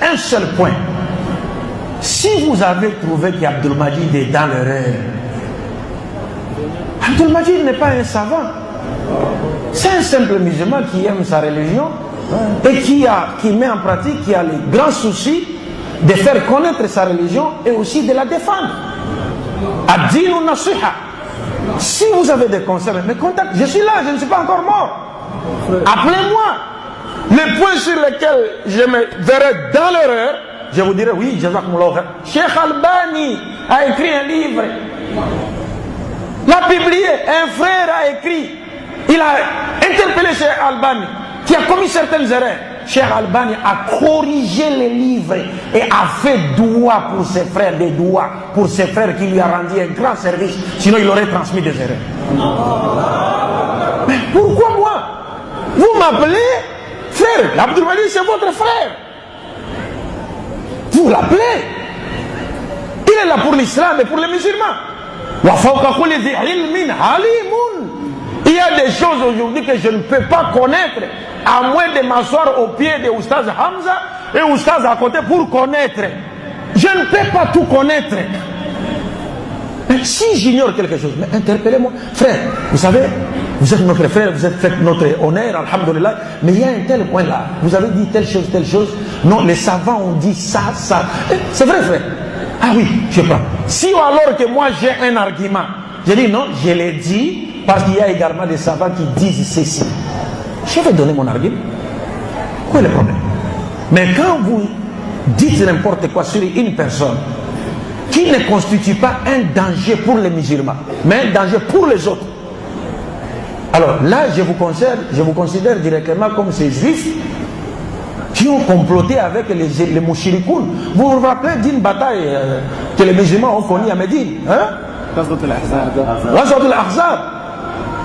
un seul point. Si vous avez trouvé qu'Abdul Majid est dans l'erreur, Abdul Majid n'est pas un savant. C'est un simple musulman qui aime sa religion et qui met en pratique, qui a le grand souci de faire connaître sa religion et aussi de la défendre. Ad-din ou nasiha. Si vous avez des conseils, mes contacts, je suis là, je ne suis pas encore mort. Appelez-moi. Les points sur lesquels je me verrai dans l'erreur, je vous dirai oui, jazakumullah khair. Cheikh Albani a écrit un livre. L'a publié, un frère a écrit. Il a interpellé Cheikh Albani, qui a commis certaines erreurs. Cheikh Albani a corrigé les livres et a fait doua pour ses frères, des doua pour ses frères qui lui a rendu un grand service. Sinon, il aurait transmis des erreurs. Mais pourquoi moi? Vous m'appelez frère. Abdul Majid, c'est votre frère. Vous l'appelez. Il est là pour l'islam et pour les musulmans. Il y a des choses aujourd'hui que je ne peux pas connaître, à moins de m'asseoir au pied de Oustaz Hamza et Oustaz à côté pour connaître. Je ne peux pas tout connaître. Mais si j'ignore quelque chose, mais interpellez-moi. Frère, vous savez, vous êtes notre frère, vous êtes fait notre honneur, alhamdoulilah, mais il y a un tel point là. Vous avez dit telle chose, telle chose. Non, les savants ont dit ça, ça. C'est vrai, frère. Ah oui, je prends. Si alors que moi j'ai un argument, je dis non, je l'ai dit parce qu'il y a également des savants qui disent ceci. Je vais donner mon argument. Quoi est le problème? Mais quand vous dites n'importe quoi sur une personne qui ne constitue pas un danger pour les musulmans, mais un danger pour les autres, alors là, je vous considère directement comme ces juifs qui ont comploté avec les mouchirikoun. Vous vous rappelez d'une bataille que les musulmans ont connue à Médine, hein? Ghazwat al-Ahzab.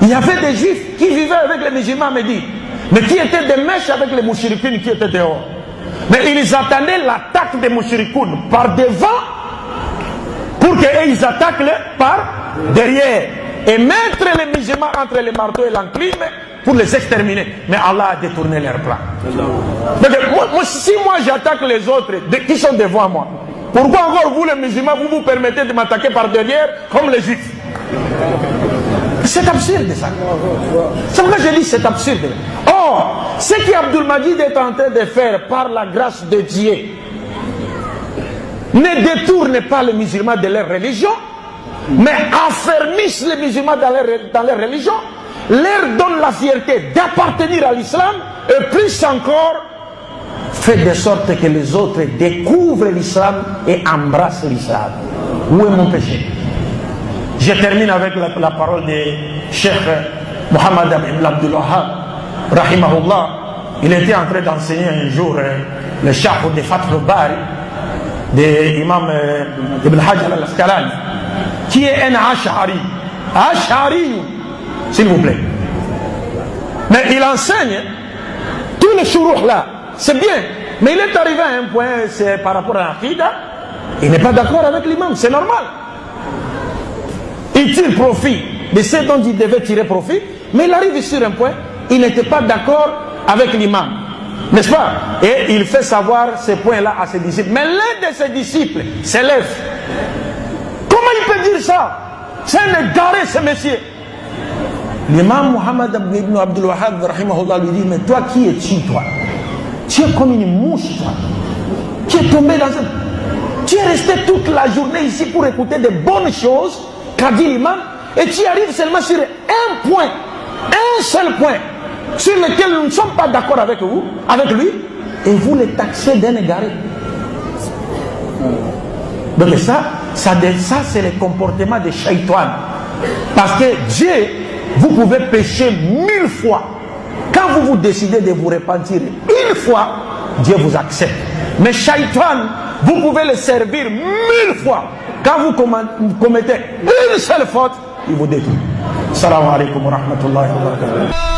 Il y avait des juifs qui vivaient avec les musulmans à Médine, mais qui étaient des mèches avec les mouchirikoun qui étaient dehors. Mais ils attendaient l'attaque des mouchirikoun par devant pour qu'ils attaquent par derrière et mettre les musulmans entre les marteaux et l'enclume pour les exterminer. Mais Allah a détourné leur plan. Si moi j'attaque les autres qui sont devant moi, pourquoi encore vous les musulmans vous permettez de m'attaquer par derrière comme les juifs? C'est absurde ça. C'est pourquoi je dis c'est absurde. Or, ce qu'Abdul Majid est en train de faire par la grâce de Dieu ne détourne pas les musulmans de leur religion, mais affermissent les musulmans dans leur religion, leur donne la fierté d'appartenir à l'islam et plus encore fait de sorte que les autres découvrent l'islam et embrassent l'islam. Où est mon péché? Je termine avec la parole de Cheikh Mohammed ibn Abdul Wahhab rahimahullah. Il était en train d'enseigner un jour le Sharh de Fath al-Bari de l'imam Ibn Hajar al-Asqalani, qui est un Ash'ari, s'il vous plaît. Mais il enseigne tous les shuruh là, c'est bien, mais il est arrivé à un point, c'est par rapport à l'Aqida, il n'est pas d'accord avec l'imam, c'est normal. Il tire profit de ce dont il devait tirer profit, mais il arrive sur un point, il n'était pas d'accord avec l'imam, n'est-ce pas? Et il fait savoir ces points-là à ses disciples. Mais l'un de ses disciples s'élève. Comment il peut dire ça? C'est un égaré, ce monsieur. L'imam Mohammed ibn Abdul Wahhab rahimahullah lui dit, mais toi qui es-tu, toi? Tu es comme une mouche, toi. Tu es tombé dans un... Tu es resté toute la journée ici pour écouter de bonnes choses qu'a dit l'imam, et tu arrives seulement sur un point, un seul point, sur lequel nous ne sommes pas d'accord avec vous, avec lui, et vous les taxez d'un égaré. Donc ça c'est le comportement de Shaitan. Parce que Dieu, vous pouvez pécher 1000 fois. Quand vous vous décidez de vous repentir une fois, Dieu vous accepte. Mais Shaitan, vous pouvez le servir 1000 fois. Quand vous commettez une seule faute, il vous détruit. Assalamu alaikum wa rahmatullahi wa barakatuh.